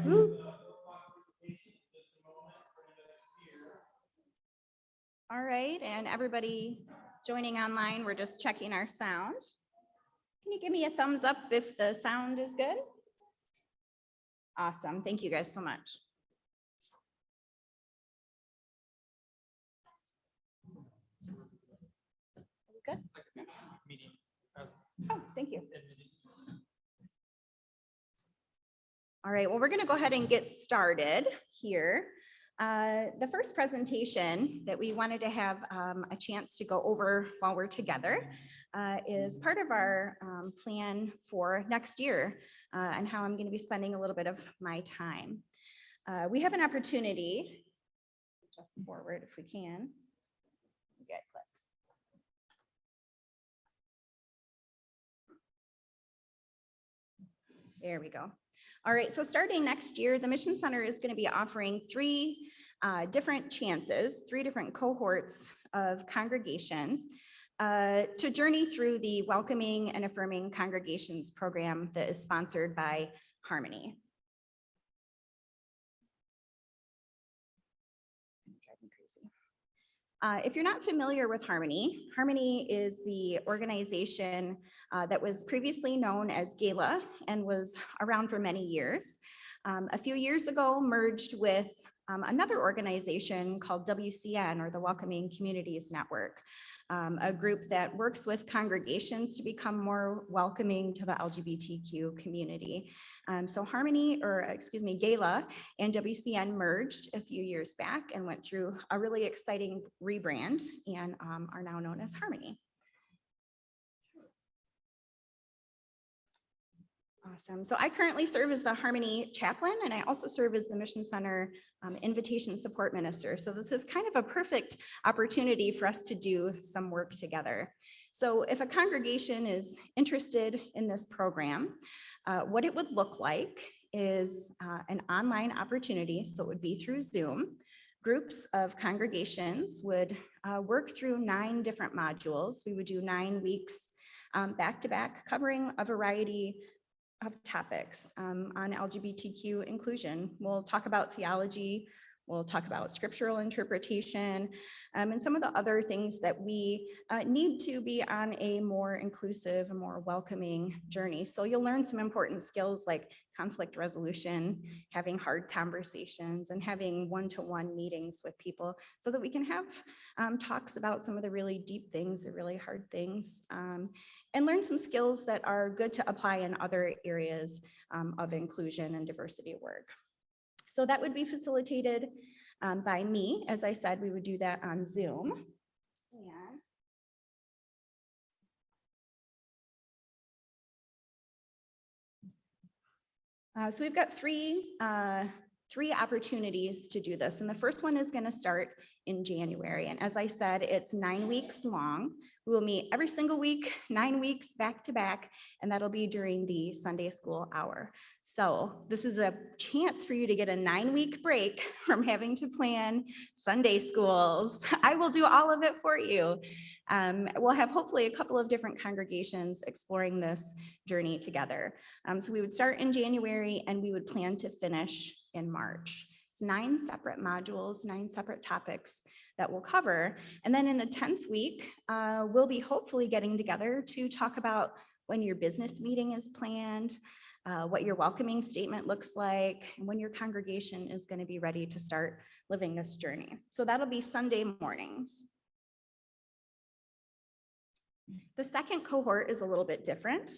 Woo. All right, and everybody joining online, we're just checking our sound. Can you give me a thumbs up if the sound is good? Awesome, thank you guys so much. Good? Oh, thank you. All right, well, we're going to go ahead and get started here. The first presentation that we wanted to have a chance to go over while we're together is part of our plan for next year and how I'm going to be spending a little bit of my time. We have an opportunity, just forward if we can. Get click. There we go. All right, so starting next year, the Mission Center is going to be offering three different chances, three different cohorts of congregations to journey through the Welcoming and Affirming Congregations program that is sponsored by Harmony. If you're not familiar with Harmony, Harmony is the organization that was previously known as Gala and was around for many years. A few years ago, merged with another organization called WCN, or the Welcoming Communities Network, a group that works with congregations to become more welcoming to the LGBTQ community. So Harmony, or excuse me, Gala and WCN merged a few years back and went through a really exciting rebrand and are now known as Harmony. Awesome. So I currently serve as the Harmony chaplain, and I also serve as the Mission Center Invitation Support Minister. So this is kind of a perfect opportunity for us to do some work together. So if a congregation is interested in this program, what it would look like is an online opportunity. So it would be through Zoom. Groups of congregations would work through 9 different modules. We would do 9 weeks back to back, covering a variety of topics on LGBTQ inclusion. We'll talk about theology, we'll talk about scriptural interpretation, and some of the other things that we need to be on a more inclusive, more welcoming journey. So you'll learn some important skills like conflict resolution, having hard conversations, and having one-to-one meetings with people so that we can have talks about some of the really deep things, the really hard things, and learn some skills that are good to apply in other areas of inclusion and diversity work. So that would be facilitated by me. As I said, we would do that on Zoom. So we've got three opportunities to do this. And the first one is going to start in January. And as I said, it's 9 weeks long. We will meet every single week, 9 weeks back to back, and that'll be during the Sunday school hour. So this is a chance for you to get a 9-week break from having to plan Sunday schools. I will do all of it for you. We'll have hopefully a couple of different congregations exploring this journey together. So we would start in January and we would plan to finish in March. It's 9 separate modules, 9 separate topics that we'll cover. And then in the 10th week, we'll be hopefully getting together to talk about when your business meeting is planned, what your welcoming statement looks like, and when your congregation is going to be ready to start living this journey. So that'll be Sunday mornings. The second cohort is a little bit different.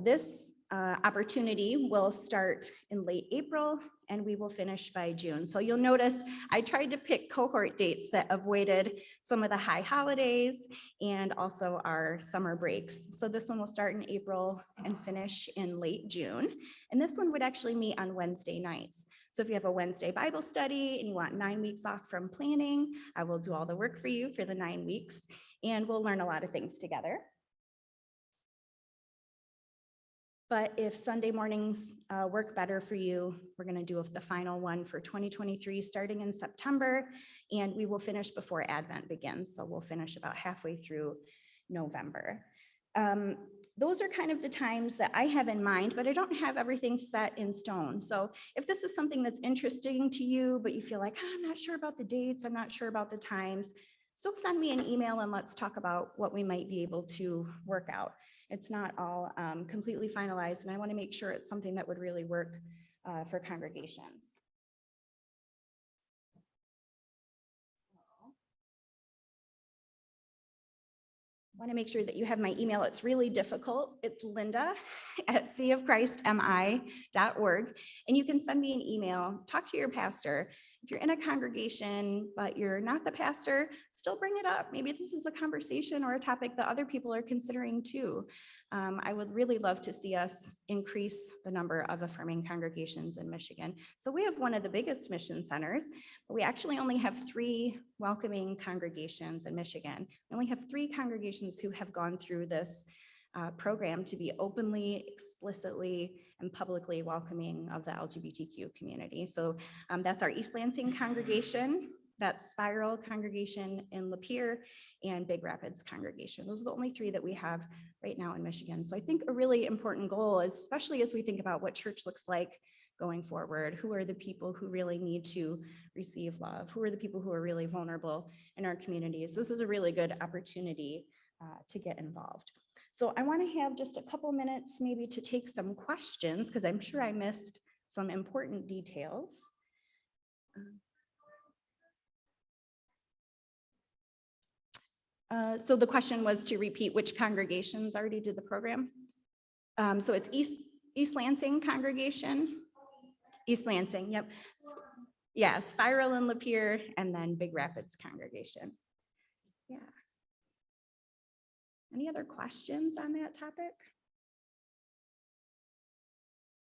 This opportunity will start in late April and we will finish by June. So you'll notice I tried to pick cohort dates that avoided some of the high holidays and also our summer breaks. So this one will start in April and finish in late June. And this one would actually meet on Wednesday nights. So if you have a Wednesday Bible study and you want 9 weeks off from planning, I will do all the work for you for the 9 weeks and we'll learn a lot of things together. But if Sunday mornings work better for you, we're going to do the final one for 2023 starting in September, and we will finish before Advent begins. So we'll finish about halfway through November. those are kind of the times that I have in mind, but I don't have everything set in stone. So if this is something that's interesting to you, but you feel like, "Oh, I'm not sure about the dates, I'm not sure about the times," still send me an email and let's talk about what we might be able to work out. It's not all completely finalized, and I want to make sure it's something that would really work for congregations. I want to make sure that you have my email. It's really difficult. It's linda@seaofchristmi.org. And you can send me an email, talk to your pastor. If you're in a congregation, but you're not the pastor, still bring it up. Maybe this is a conversation or a topic that other people are considering too. I would really love to see us increase the number of affirming congregations in Michigan. So we have one of the biggest mission centers, but we actually only have 3 welcoming congregations in Michigan. We only have 3 congregations who have gone through this program to be openly, explicitly, and publicly welcoming of the LGBTQ community. So that's our East Lansing congregation, that's Spiral congregation in Lapeer, and Big Rapids congregation. Those are the only 3 that we have right now in Michigan. So I think a really important goal is, especially as we think about what church looks like going forward, who are the people who really need to receive love? Who are the people who are really vulnerable in our communities? This is a really good opportunity to get involved. So I want to have just a couple minutes maybe to take some questions, because I'm sure I missed some important details. So the question was to repeat which congregations already did the program. So it's East Lansing congregation. East Lansing, yep. Yeah, Spiral and Lapeer, and then Big Rapids congregation. Yeah. Any other questions on that topic?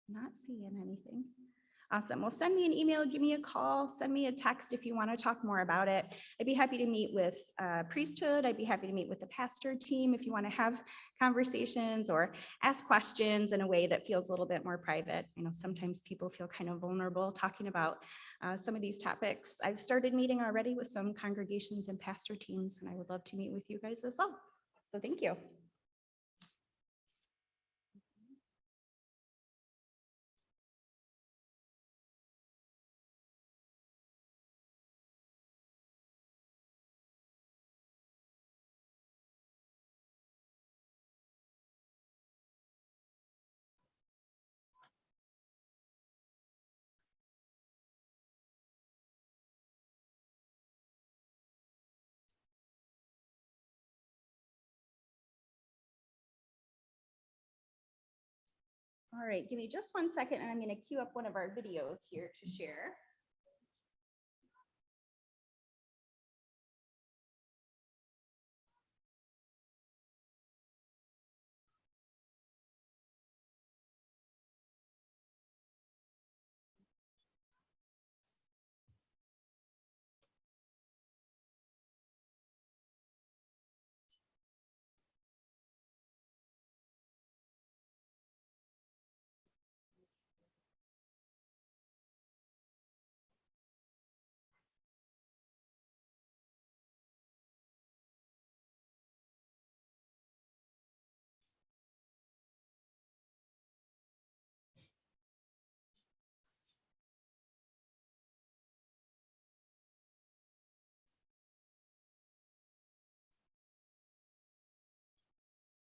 Not seeing anything. Awesome. Well, send me an email, give me a call, send me a text if you want to talk more about it. I'd be happy to meet with priesthood. I'd be happy to meet with the pastor team if you want to have conversations or ask questions in a way that feels a little bit more private. You know, sometimes people feel kind of vulnerable talking about some of these topics. I've started meeting already with some congregations and pastor teams, and I would love to meet with you guys as well. So thank you. All right, give me just 1 second and I'm going to queue up one of our videos here to share.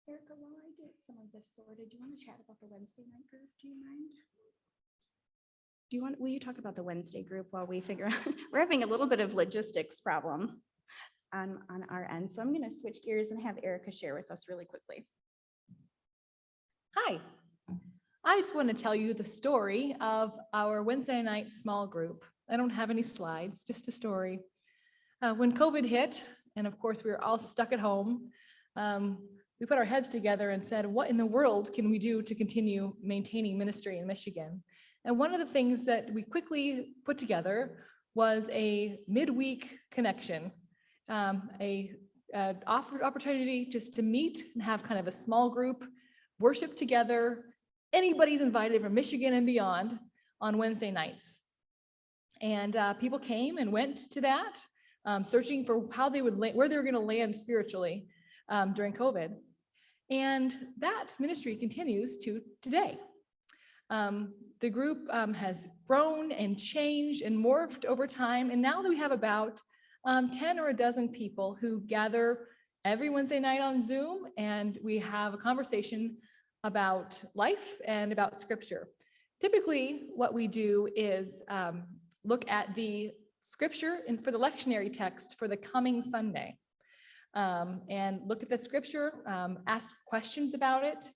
Erica, while I get some of this sorted, do you want to chat about the Wednesday night group? Do you mind? Will you talk about the Wednesday group while we figure out, we're having a little bit of logistics problem on our end. So I'm going to switch gears and have Erica share with us really quickly. Hi, I just want to tell you the story of our Wednesday night small group. I don't have any slides, just a story. When COVID hit, and of course we were all stuck at home, we put our heads together and said, what in the world can we do to continue maintaining ministry in Michigan? And one of the things that we quickly put together was a midweek connection, a opportunity just to meet and have kind of a small group, worship together. Anybody's invited from Michigan and beyond on Wednesday nights. And people came and went to that, searching for how they would where they were going to land spiritually during COVID. And that ministry continues to today. The group has grown and changed and morphed over time. And now that we have about 10 or a dozen people who gather every Wednesday night on Zoom, and we have a conversation about life and about scripture. Typically, what we do is look at the scripture and for the lectionary text for the coming Sunday, and look at the scripture, ask questions about it,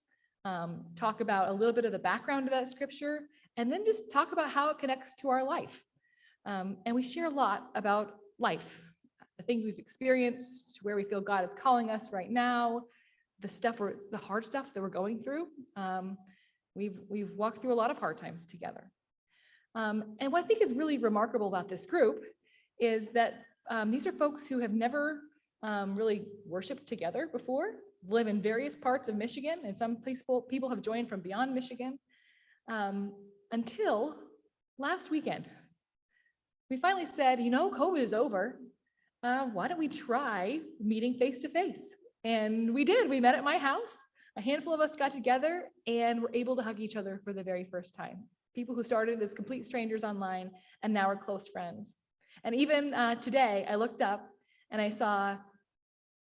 talk about a little bit of the background of that scripture, and then just talk about how it connects to our life. And we share a lot about life, the things we've experienced, where we feel God is calling us right now, the hard stuff that we're going through. We've walked through a lot of hard times together. And what I think is really remarkable about this group is that these are folks who have never really worshiped together before, live in various parts of Michigan, and some people have joined from beyond Michigan, until last weekend. We finally said, COVID is over. Why don't we try meeting face to face? And we did. We met at my house. A handful of us got together and were able to hug each other for the very first time. People who started as complete strangers online and now are close friends. And even today, I looked up and I saw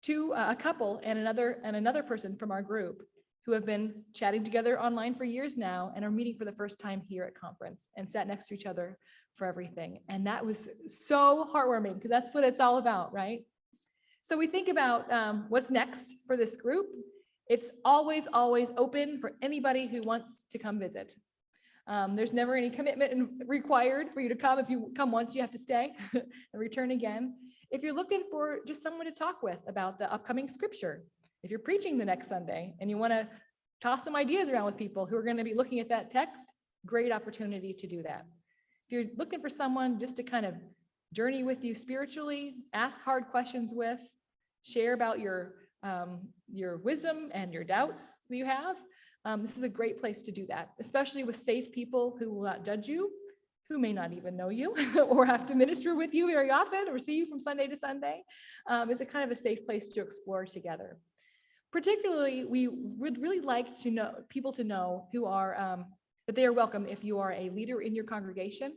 a couple and another person from our group who have been chatting together online for years now and are meeting for the first time here at conference and sat next to each other for everything. And that was so heartwarming because that's what it's all about, right? So we think about what's next for this group. It's always open for anybody who wants to come visit. There's never any commitment required for you to come. If you come once, you have to stay and return again. If you're looking for just someone to talk with about the upcoming scripture, if you're preaching the next Sunday and you want to toss some ideas around with people who are going to be looking at that text, great opportunity to do that. If you're looking for someone just to kind of journey with you spiritually, ask hard questions with, share about your wisdom and your doubts that you have, this is a great place to do that, especially with safe people who will not judge you, who may not even know you or have to minister with you very often or see you from Sunday to Sunday. It's a kind of a safe place to explore together. Particularly, we would really like to know people to know who are that they are welcome if you are a leader in your congregation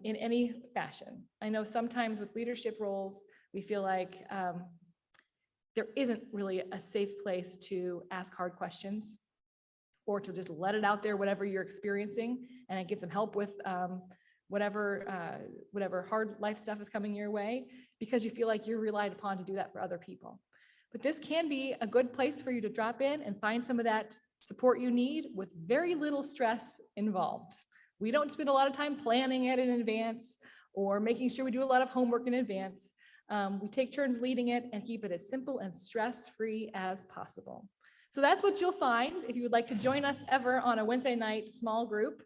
in any fashion. I know sometimes with leadership roles, we feel like there isn't really a safe place to ask hard questions or to just let it out there, whatever you're experiencing, and get some help with whatever hard life stuff is coming your way, because you feel like you're relied upon to do that for other people. But this can be a good place for you to drop in and find some of that support you need with very little stress involved. We don't spend a lot of time planning it in advance or making sure we do a lot of homework in advance. We take turns leading it and keep it as simple and stress-free as possible. So that's what you'll find if you would like to join us ever on a Wednesday night small group.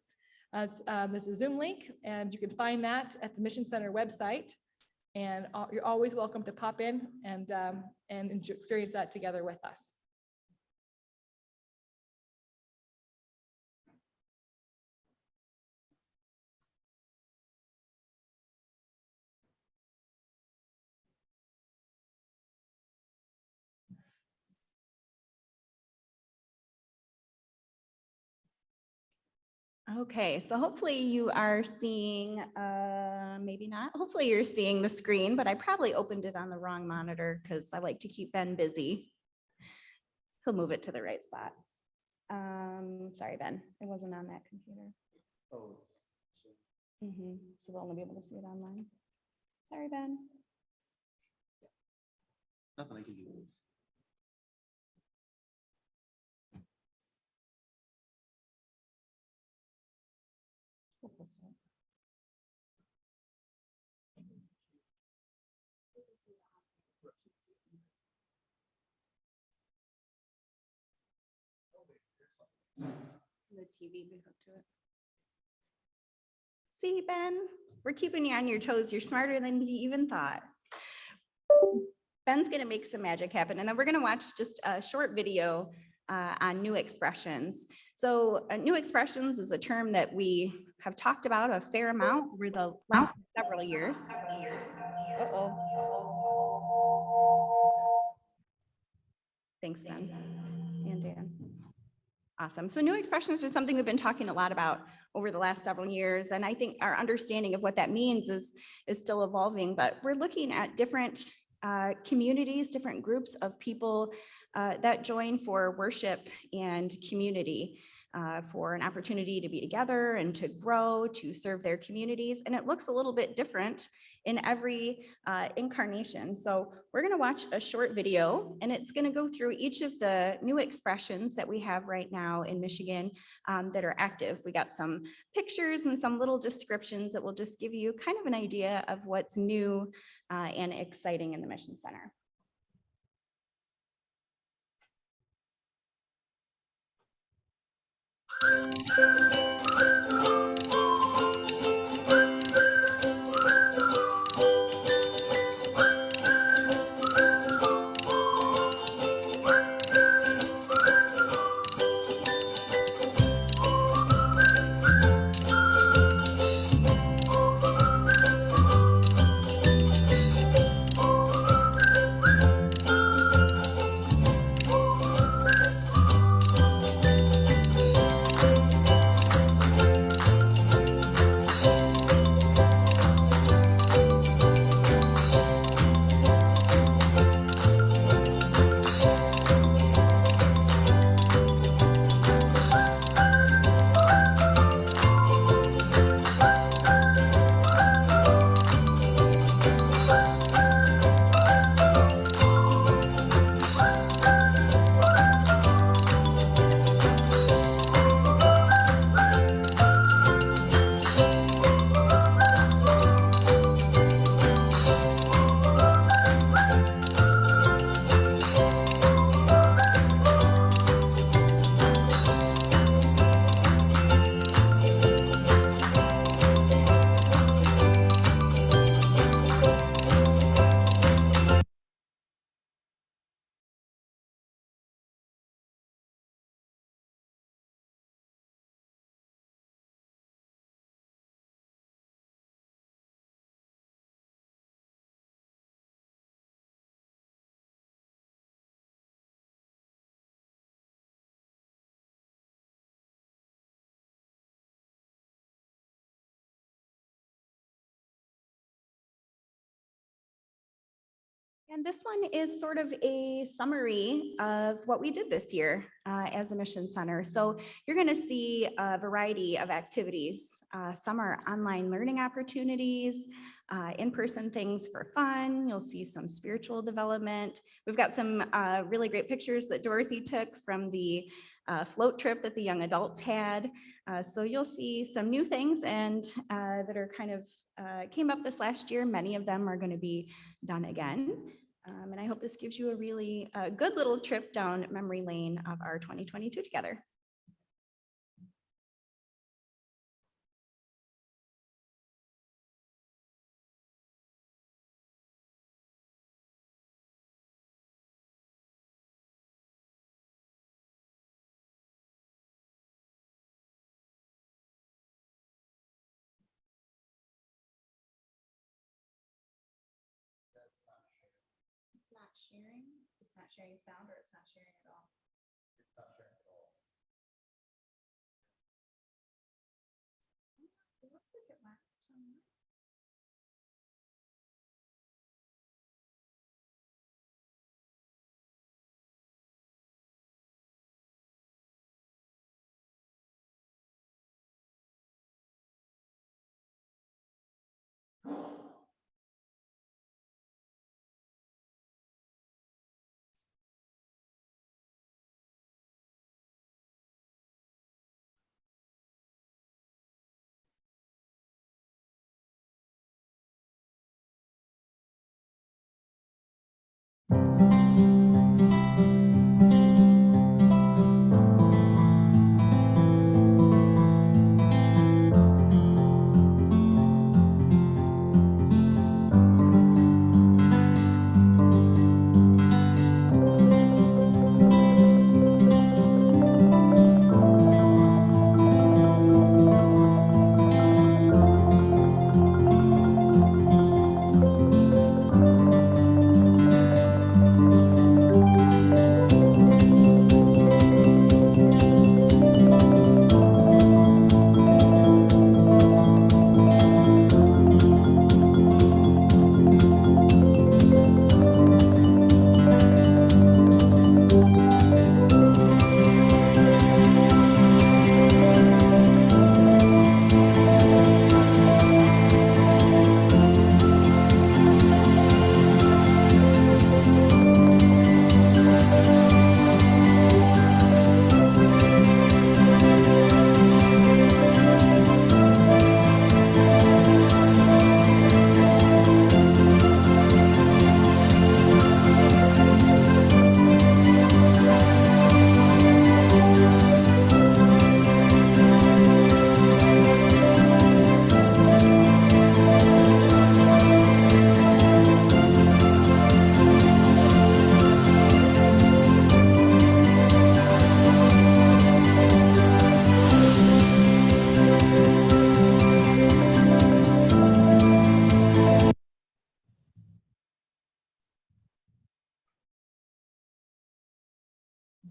There's a Zoom link, and you can find that at the Mission Center website. And you're always welcome to pop in and experience that together with us. Okay, so hopefully you are seeing, maybe not, hopefully you're seeing the screen, but I probably opened it on the wrong monitor because I like to keep Ben busy. He'll move it to the right spot. Sorry, Ben, it wasn't on that computer. Oh, So they'll only be able to see it online. Sorry, Ben. nothing I can do. The TV be hooked to it. See, Ben, we're keeping you on your toes. You're smarter than you even thought. Ben's gonna make some magic happen, and then we're gonna watch just a short video on new expressions. So new expressions is a term that we have talked about a fair amount over the last several years. Uh-oh. Thanks, Ben and Dan. Awesome. So new expressions are something we've been talking a lot about over the last several years. And I think our understanding of what that means is still evolving, but we're looking at different communities, different groups of people that join for worship and community, for an opportunity to be together and to grow, to serve their communities. And it looks a little bit different in every incarnation. So we're going to watch a short video, and it's going to go through each of the new expressions that we have right now in Michigan that are active. We got some pictures and some little descriptions that will just give you kind of an idea of what's new and exciting in the Mission Center. And this one is sort of a summary of what we did this year as a Mission Center. So you're going to see a variety of activities. Some are online learning opportunities, in-person things for fun. You'll see some spiritual development. We've got some really great pictures that Dorothy took from the float trip that the young adults had. So you'll see some new things and that are kind of came up this last year. Many of them are going to be done again. And I hope this gives you a really good little trip down memory lane of our 2022 together. It's not sharing sound, or it's not sharing at all. It's not sharing at all. It looks like it went somewhere.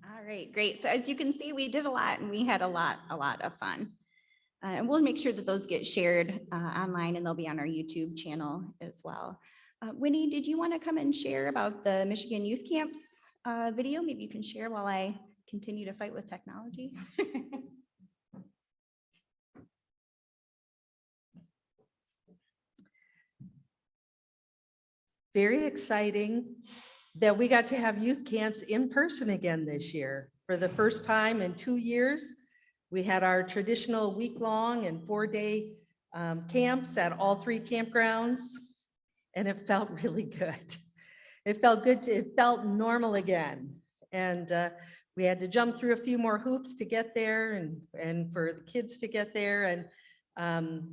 All right, great. So as you can see, we did a lot and we had a lot of fun. And we'll make sure that those get shared online and they'll be on our YouTube channel as well. Winnie, did you want to come and share about the Michigan Youth Camps video? Maybe you can share while I continue to fight with technology. Very exciting that we got to have youth camps in person again this year. For the first time in 2 years, we had our traditional week-long and 4-day camps at all 3 campgrounds, and it felt really good. It felt good, it felt normal again. And we had to jump through a few more hoops to get there and for the kids to get there. And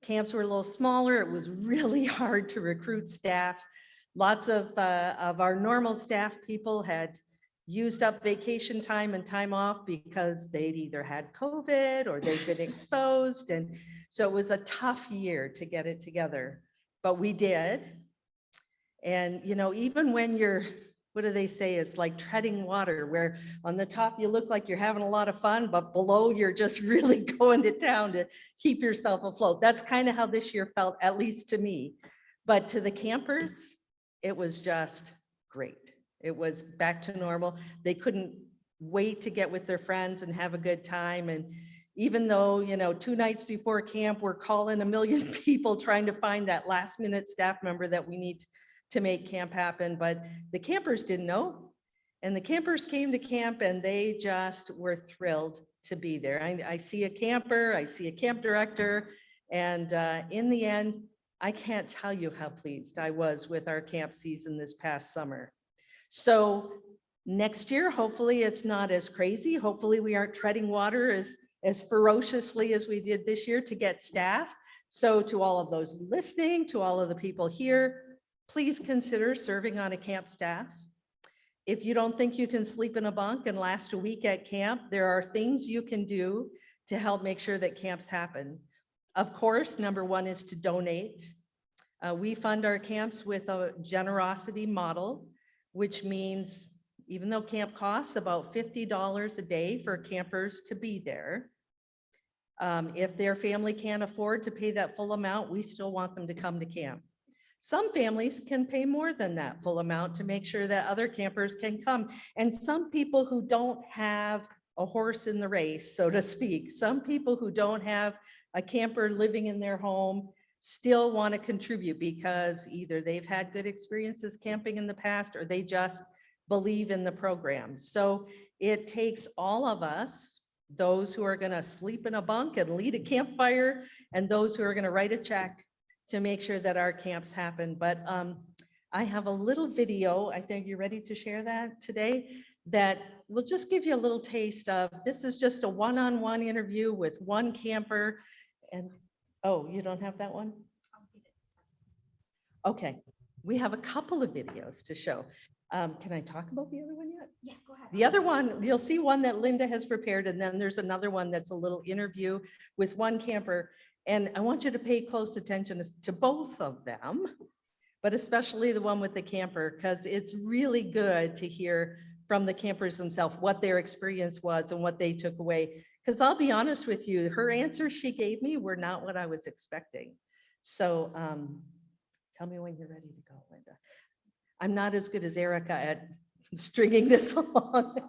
camps were a little smaller. It was really hard to recruit staff. Lots of our normal staff people had used up vacation time and time off because they'd either had COVID or they'd been exposed. And so it was a tough year to get it together, but we did. And, you know, even when you're, what do they say? It's like treading water, where on the top you look like you're having a lot of fun, but below you're just really going to town to keep yourself afloat. That's kind of how this year felt, at least to me. But to the campers, it was just great. It was back to normal. They couldn't wait to get with their friends and have a good time. And even though, you know, 2 nights before camp, we're calling a million people trying to find that last minute staff member that we need to make camp happen, but the campers didn't know. And the campers came to camp and they just were thrilled to be there. I see a camper, I see a camp director, and in the end, I can't tell you how pleased I was with our camp season this past summer. So next year, hopefully it's not as crazy. Hopefully we aren't treading water as ferociously as we did this year to get staff. So to all of those listening, to all of the people here, please consider serving on a camp staff. If you don't think you can sleep in a bunk and last a week at camp, there are things you can do to help make sure that camps happen. Of course, number 1 is to donate. We fund our camps with a generosity model, which means even though camp costs about $50 a day for campers to be there, if their family can't afford to pay that full amount, we still want them to come to camp. Some families can pay more than that full amount to make sure that other campers can come. And some people who don't have a horse in the race, so to speak, some people who don't have a camper living in their home still want to contribute because either they've had good experiences camping in the past or they just believe in the program. So it takes all of us, those who are going to sleep in a bunk and lead a campfire, and those who are going to write a check to make sure that our camps happen. But I have a little video, I think you're ready to share that today, that will just give you a little taste of, this is just a one-on-one interview with one camper. And, oh, you don't have that one? Okay, we have a couple of videos to show. Can I talk about the other one yet? Yeah, go ahead. The other one, you'll see one that Linda has prepared, and then there's another one that's a little interview with one camper. And I want you to pay close attention to both of them, but especially the one with the camper, because it's really good to hear from the campers themselves what their experience was and what they took away. Because I'll be honest with you, her answers she gave me were not what I was expecting. So tell me when you're ready to go, Linda. I'm not as good as Erica at stringing this along.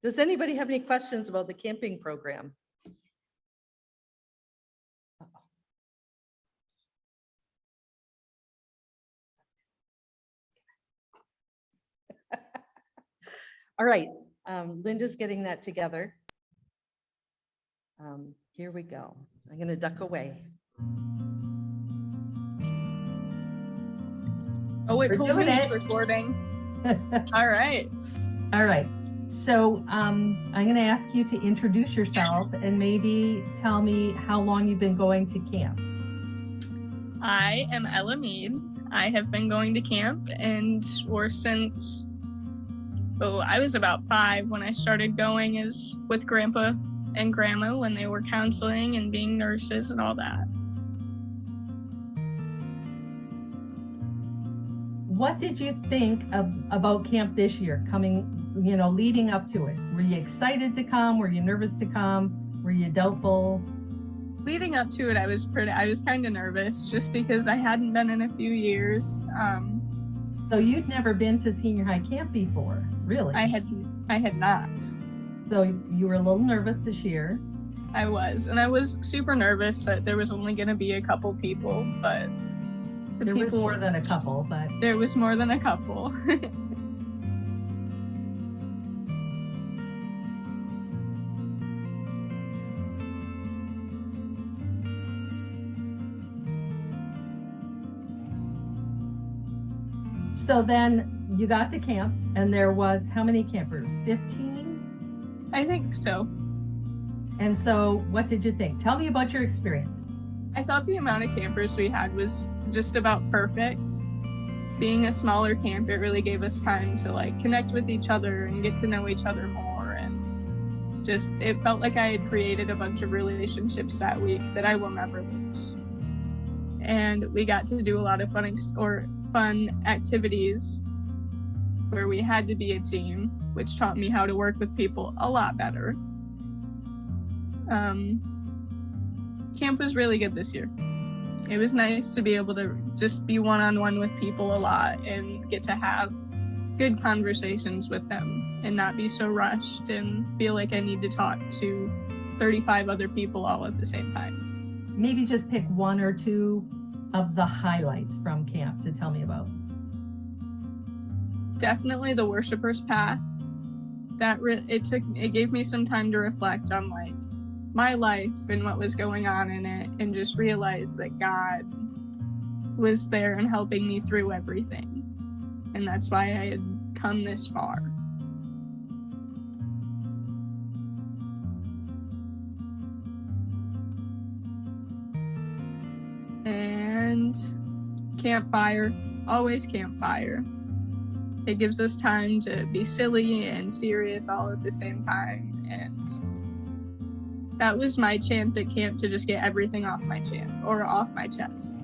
Does anybody have any questions about the camping program? All right, Linda's getting that together. Here we go. I'm going to duck away. Oh, it We're told doing me it's it. recording. All right. All right. So I'm going to ask you to introduce yourself and maybe tell me how long you've been going to camp. I am Ella Mead. I have been going to camp since, I was about 5 when I started going as with Grandpa and Grandma when they were counseling and being nurses and all that. what did you think about camp this year coming, leading up to it? Were you excited to come? Were you nervous to come? Were you doubtful? Leading up to it, I was kind of nervous just because I hadn't been in a few years. So you'd never been to senior high camp before, really? I had not. So you were a little nervous this year. I was super nervous that there was only going to be a couple people, but There was more than a couple, but there was more than a couple. so then you got to camp and there was how many campers? 15? I think so. And so what did you think? Tell me about your experience. I thought the amount of campers we had was just about perfect. Being a smaller camp, it really gave us time to like connect with each other and get to know each other more. And just, it felt like I had created a bunch of relationships that week that I will never lose. And we got to do a lot of fun activities where we had to be a team, which taught me how to work with people a lot better. Camp was really good this year. It was nice to be able to just be one-on-one with people a lot and get to have good conversations with them and not be so rushed and feel like I need to talk to 35 other people all at the same time. Maybe just pick one or two of the highlights from camp to tell me about. Definitely the Worshipper's Path. It gave me some time to reflect on like my life and what was going on in it, and just realize that God was there and helping me through everything. And that's why I had come this far. And campfire, always campfire. It gives us time to be silly and serious all at the same time, and that was my chance at camp to just get everything off my chest.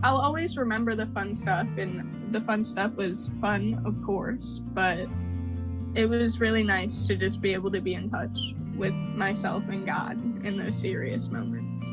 I'll always remember the fun stuff, and the fun stuff was fun, of course, but it was really nice to just be able to be in touch with myself and God in those serious moments.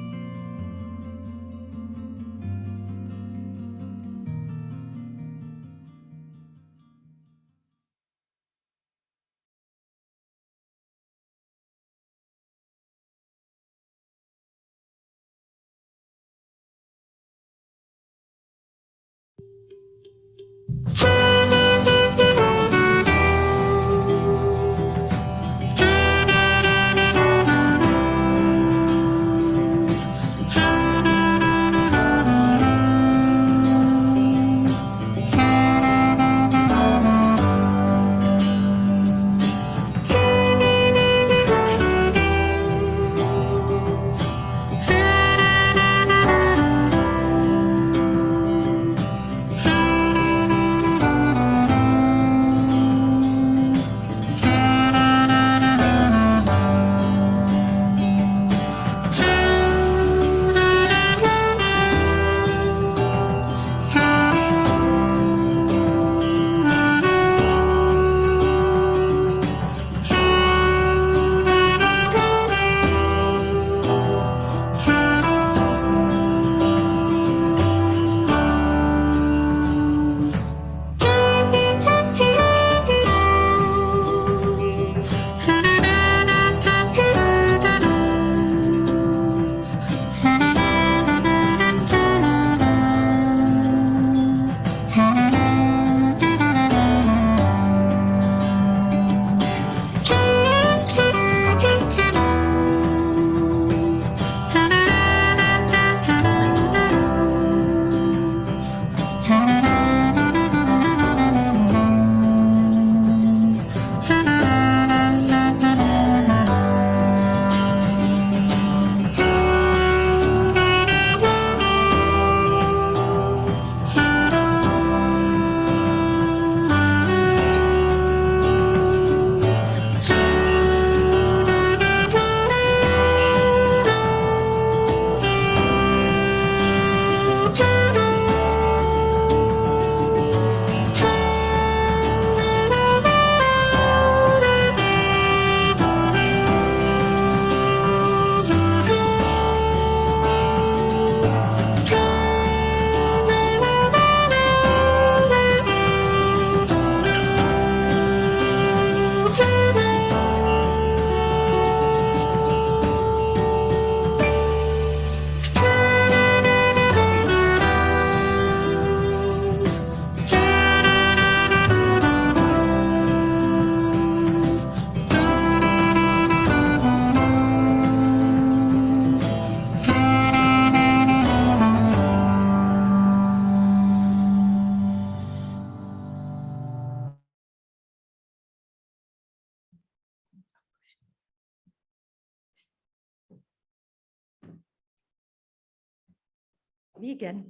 Me again.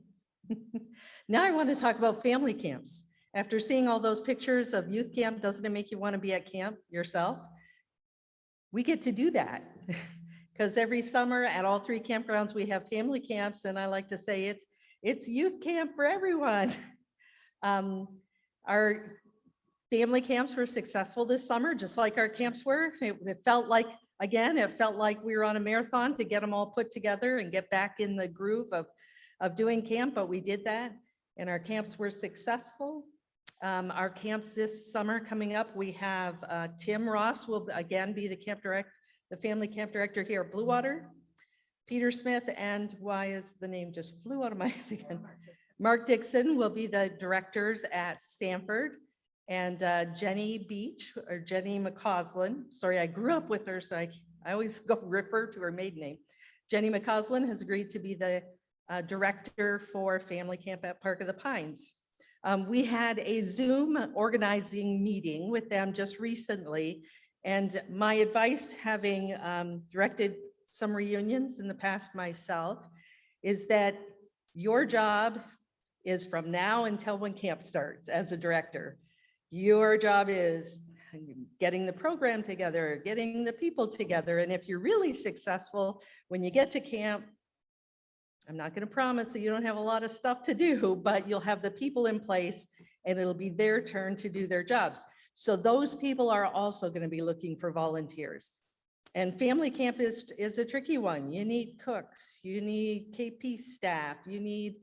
Now I want to talk about family camps. After seeing all those pictures of youth camp, doesn't it make you want to be at camp yourself? We get to do that because every summer at all 3 campgrounds, we have family camps, and I like to say it's youth camp for everyone. Our family camps were successful this summer, just like our camps were. It felt like, again, it felt like we were on a marathon to get them all put together and get back in the groove of doing camp, but we did that, and our camps were successful. Our camps this summer coming up, we have Tim Ross will again be the family camp director here at Blue Water. Peter Smith, and why is the name just flew out of my head again? Mark Dixon will be the directors at Sanford, and Jenny Beach or Jenny McCausland. Sorry, I grew up with her, so I always refer to her maiden name. Jenny McCausland has agreed to be the director for family camp at Park of the Pines. We had a Zoom organizing meeting with them just recently, and my advice, having directed some reunions in the past myself, is that your job is from now until when camp starts as a director. Your job is getting the program together, getting the people together, and if you're really successful, when you get to camp, I'm not going to promise that you don't have a lot of stuff to do, but you'll have the people in place and it'll be their turn to do their jobs. So those people are also going to be looking for volunteers. And family camp is a tricky one. You need cooks, you need KP staff, you need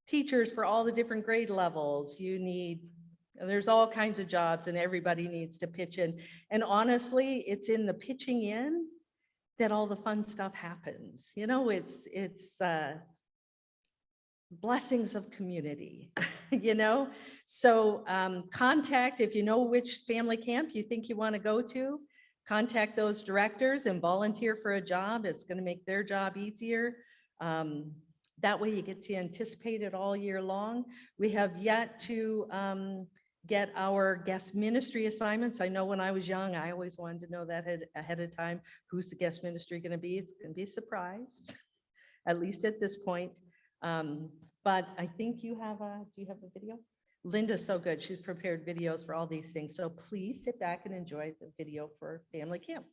teachers for all the different grade levels. There's all kinds of jobs and everybody needs to pitch in. And honestly, it's in the pitching in that all the fun stuff happens. You know, it's blessings of community, you know? So contact, if you know which family camp you think you want to go to, contact those directors and volunteer for a job. It's going to make their job easier. That way you get to anticipate it all year long. We have yet to get our guest ministry assignments. I know when I was young, I always wanted to know that ahead of time. Who's the guest ministry going to be? It's going to be a surprise, at least at this point. But I think do you have a video? Linda's so good. She's prepared videos for all these things. So please sit back and enjoy the video for family camp.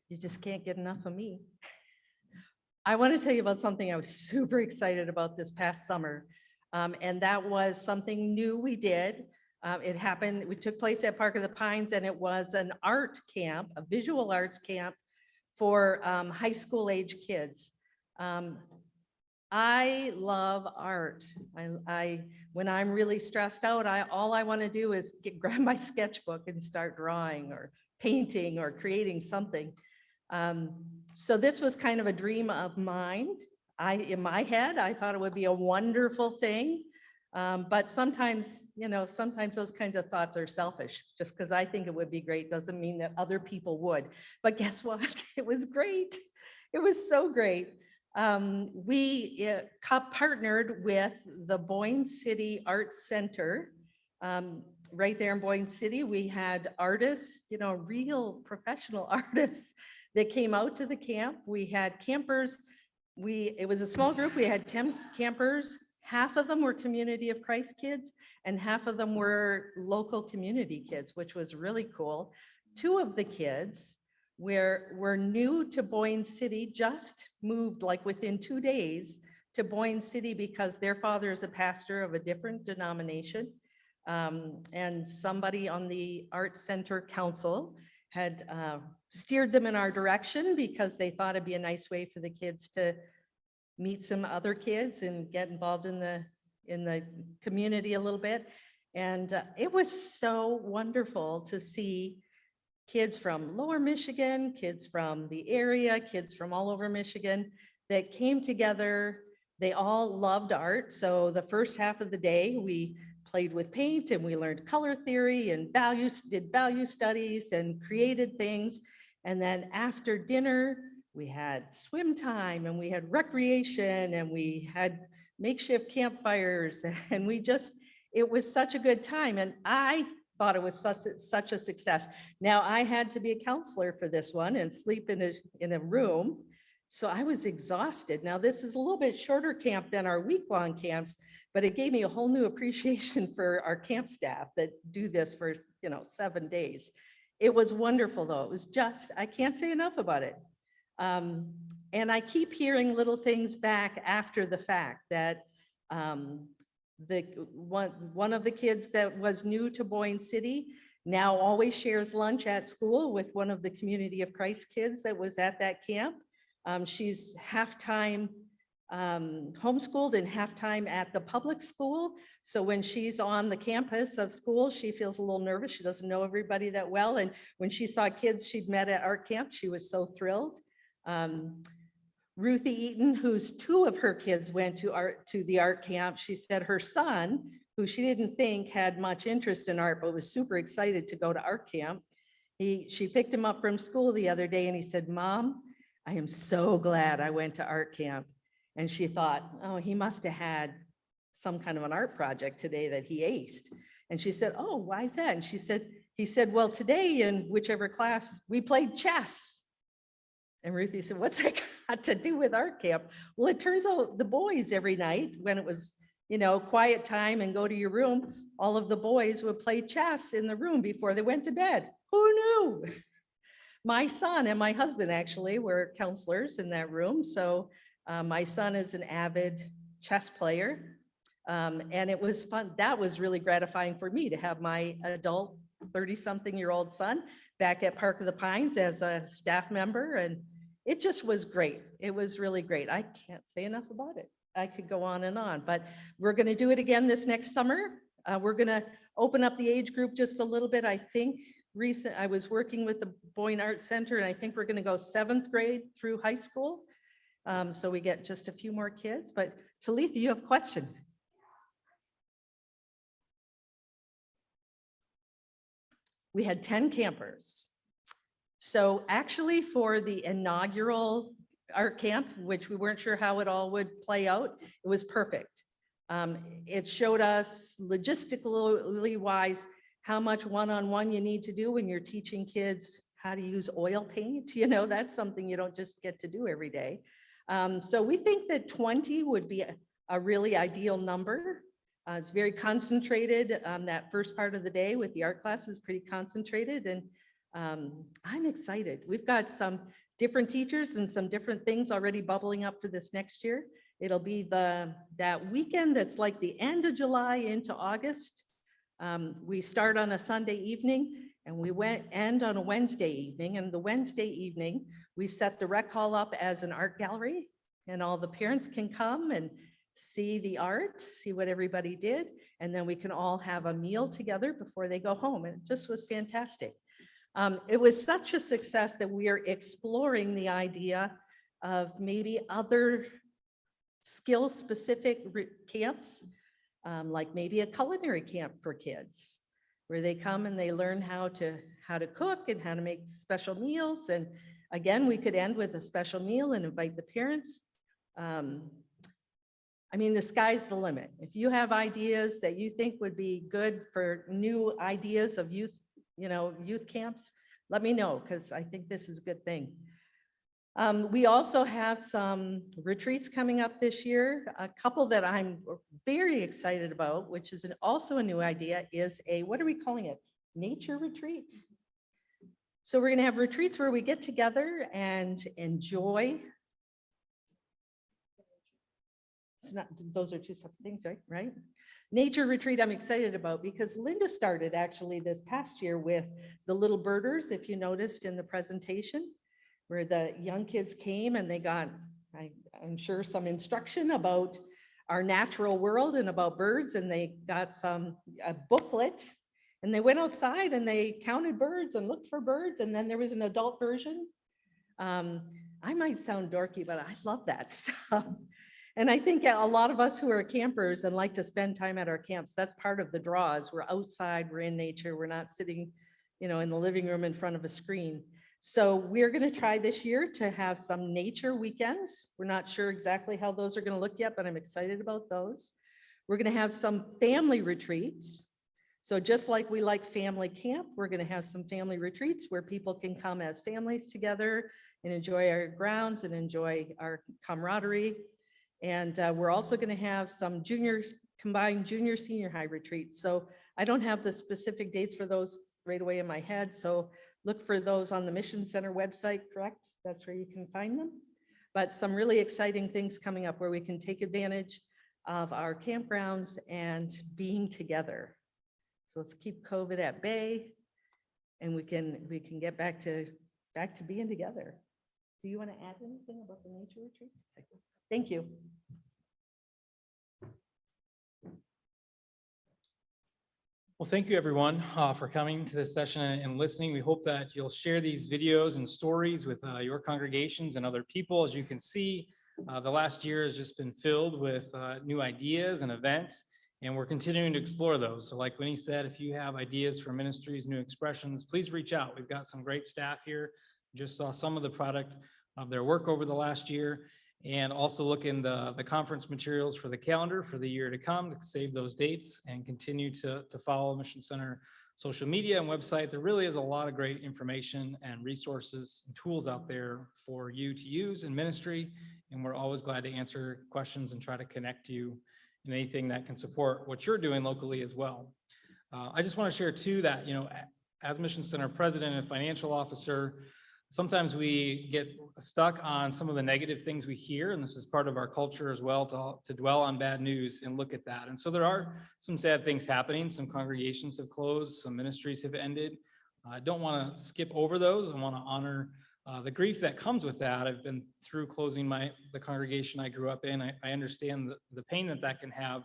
You just can't get enough of me. I want to tell you about something I was super excited about this past summer. And that was something new we did. It happened, it took place at Park of the Pines, and it was an art camp, a visual arts camp for high school age kids. I love art. When I'm really stressed out, all I want to do is grab my sketchbook and start drawing or painting or creating something. So this was kind of a dream of mine. In my head, I thought it would be a wonderful thing. But sometimes, sometimes those kinds of thoughts are selfish. Just because I think it would be great doesn't mean that other people would. But guess what? It was great. It was so great. We partnered with the Boyne City Arts Center. Right there in Boyne City, we had artists, real professional artists that came out to the camp. We had campers. It was a small group. We had 10 campers. Half of them were Community of Christ kids and half of them were local community kids, which was really cool. 2 of the kids were new to Boyne City, just moved like within 2 days to Boyne City because their father is a pastor of a different denomination. And somebody on the Arts Center Council had steered them in our direction because they thought it'd be a nice way for the kids to meet some other kids and get involved in the community a little bit. And it was so wonderful to see kids from Lower Michigan, kids from the area, kids from all over Michigan that came together. They all loved art. So the first half of the day, we played with paint and we learned color theory and did value studies and created things. And then after dinner, we had swim time and we had recreation and we had makeshift campfires and it was such a good time. And I thought it was such a success. Now I had to be a counselor for this one and sleep in a room. So I was exhausted. Now this is a little bit shorter camp than our week-long camps, but it gave me a whole new appreciation for our camp staff that do this for 7 days. It was wonderful though. It was I can't say enough about it. And I keep hearing little things back after the fact that one of the kids that was new to Boyne City now always shares lunch at school with one of the Community of Christ kids that was at that camp. She's half-time homeschooled and half-time at the public school. So when she's on the campus of school, she feels a little nervous. She doesn't know everybody that well. And when she saw kids she'd met at art camp, she was so thrilled. Ruthie Eaton, whose 2 of her kids went to the art camp, she said her son, who she didn't think had much interest in art, but was super excited to go to art camp. She picked him up from school the other day and he said, "Mom, I am so glad I went to art camp." And she thought, oh, he must have had some kind of an art project today that he aced. And she said, "Oh, why is that?" And he said, "Well, today in whichever class we played chess." And Ruthie said, "What's that got to do with art camp?" Well, it turns out the boys every night when it was, quiet time and go to your room, all of the boys would play chess in the room before they went to bed. Who knew? My son and my husband actually were counselors in that room. So my son is an avid chess player. And it was fun. That was really gratifying for me to have my adult 30-something-year-old son back at Park of the Pines as a staff member. And it just was great. It was really great. I can't say enough about it. I could go on and on, but we're going to do it again this next summer. We're going to open up the age group just a little bit. I think I was working with the Boyne Arts Center and I think we're going to go 7th grade through high school. So we get just a few more kids, but Talitha, you have a question. We had 10 campers. So actually for the inaugural art camp, which we weren't sure how it all would play out, it was perfect. It showed us logistically wise how much one-on-one you need to do when you're teaching kids how to use oil paint. That's something you don't just get to do every day. So we think that 20 would be a really ideal number. It's very concentrated. That first part of the day with the art class is pretty concentrated, and I'm excited. We've got some different teachers and some different things already bubbling up for this next year. It'll be that weekend that's like the end of July into August. We start on a Sunday evening and we end on a Wednesday evening. And the Wednesday evening, we set the rec hall up as an art gallery, and all the parents can come and see the art, see what everybody did. And then we can all have a meal together before they go home. And it just was fantastic. It was such a success that we are exploring the idea of maybe other skill-specific camps, like maybe a culinary camp for kids, where they come and they learn how to cook and how to make special meals. And again, we could end with a special meal and invite the parents. I mean, the sky's the limit. If you have ideas that you think would be good for new ideas of youth, youth camps, let me know, because I think this is a good thing. We also have some retreats coming up this year. A couple that I'm very excited about, which is also a new idea, is what are we calling it? Nature retreat. So we're going to have retreats where we get together and enjoy. It's not, those are two separate things, right? Nature retreat I'm excited about because Linda started actually this past year with the little birders, if you noticed in the presentation, where the young kids came and they got, I'm sure, some instruction about our natural world and about birds, and they got a booklet, and they went outside and they counted birds and looked for birds, and then there was an adult version. I might sound dorky, but I love that stuff. And I think a lot of us who are campers and like to spend time at our camps, that's part of the draw. Is we're outside, we're in nature, we're not sitting, in the living room in front of a screen. So we're going to try this year to have some nature weekends. We're not sure exactly how those are going to look yet, but I'm excited about those. We're going to have some family retreats. So just like we like family camp, we're going to have some family retreats where people can come as families together and enjoy our grounds and enjoy our camaraderie. And we're also going to have some combined junior senior high retreats. So I don't have the specific dates for those right away in my head. So look for those on the Mission Center website, correct? That's where you can find them. But some really exciting things coming up where we can take advantage of our campgrounds and being together. So let's keep COVID at bay, and we can get back to being together. Do you want to add anything about the nature retreats? Thank you. Well, thank you everyone for coming to this session and listening. We hope that you'll share these videos and stories with your congregations and other people. As you can see, the last year has just been filled with new ideas and events, and we're continuing to explore those. So like Winnie said, if you have ideas for ministries, new expressions, please reach out. We've got some great staff here. Just saw some of the product of their work over the last year. And also look in the conference materials for the calendar for the year to come to save those dates and continue to follow Mission Center social media and website. There really is a lot of great information and resources and tools out there for you to use in ministry. And we're always glad to answer questions and try to connect you in anything that can support what you're doing locally as well. I just want to share too that, as Mission Center president and financial officer, sometimes we get stuck on some of the negative things we hear, and this is part of our culture as well, to dwell on bad news and look at that. And so there are some sad things happening. Some congregations have closed, some ministries have ended. I don't want to skip over those. I want to honor the grief that comes with that. I've been through closing the congregation I grew up in. I understand the pain that can have,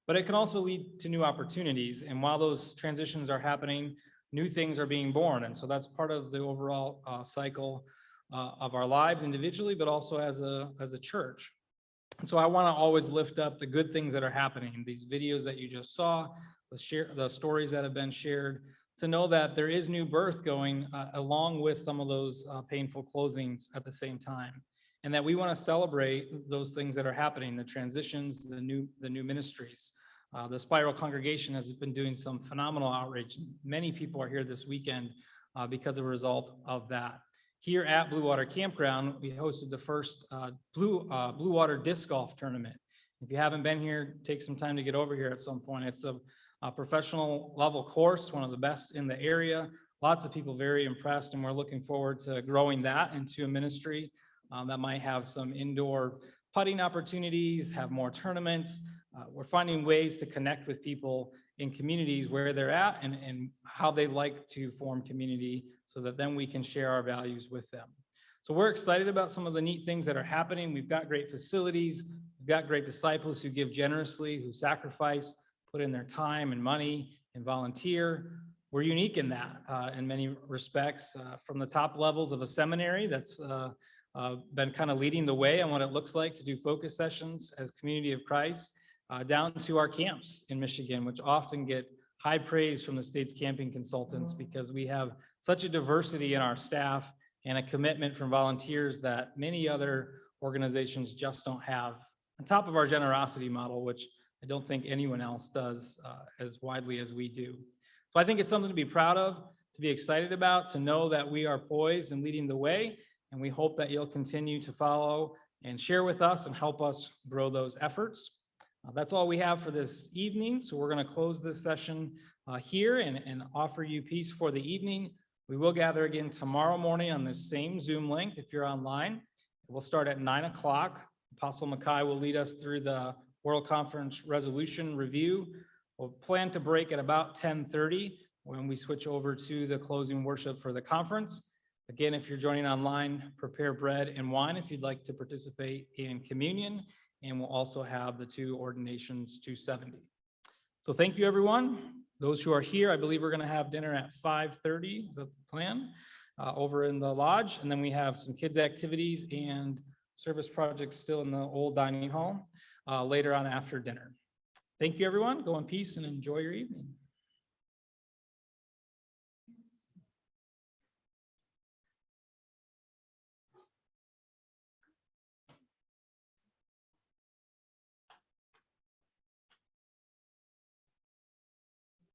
but it can also lead to new opportunities. And while those transitions are happening, new things are being born. And so that's part of the overall cycle of our lives individually, but also as a church. And so I want to always lift up the good things that are happening. These videos that you just saw, the stories that have been shared, to know that there is new birth going along with some of those painful closings at the same time. And that we want to celebrate those things that are happening, the transitions, the new ministries. The Spiral congregation has been doing some phenomenal outreach. Many people are here this weekend because of a result of that. Here at Blue Water Campground, we hosted the first Blue Water Disc Golf Tournament. If you haven't been here, take some time to get over here at some point. It's a professional level course, one of the best in the area. Lots of people very impressed, and we're looking forward to growing that into a ministry that might have some indoor putting opportunities, have more tournaments. We're finding ways to connect with people in communities where they're at and how they like to form community so that then we can share our values with them. So we're excited about some of the neat things that are happening. We've got great facilities. We've got great disciples who give generously, who sacrifice, put in their time and money and volunteer. We're unique in that in many respects, from the top levels of a seminary that's been kind of leading the way on what it looks like to do focus sessions as Community of Christ, down to our camps in Michigan, which often get high praise from the state's camping consultants because we have such a diversity in our staff and a commitment from volunteers that many other organizations just don't have, on top of our generosity model, which I don't think anyone else does as widely as we do. So I think it's something to be proud of, to be excited about, to know that we are poised and leading the way, and we hope that you'll continue to follow and share with us and help us grow those efforts. That's all we have for this evening, so we're going to close this session here and offer you peace for the evening. We will gather again tomorrow morning on this same Zoom link if you're online. We'll start at 9 o'clock. Apostle Mackay will lead us through the World Conference Resolution Review. We'll plan to break at about 10:30 when we switch over to the closing worship for the conference. Again, if you're joining online, prepare bread and wine if you'd like to participate in communion. And we'll also have the 2 ordinations 270. So thank you, everyone. Those who are here, I believe we're going to have dinner at 5:30. Is that the plan? Over in the lodge. And then we have some kids' activities and service projects still in the old dining hall later on after dinner. Thank you, everyone. Go in peace and enjoy your evening.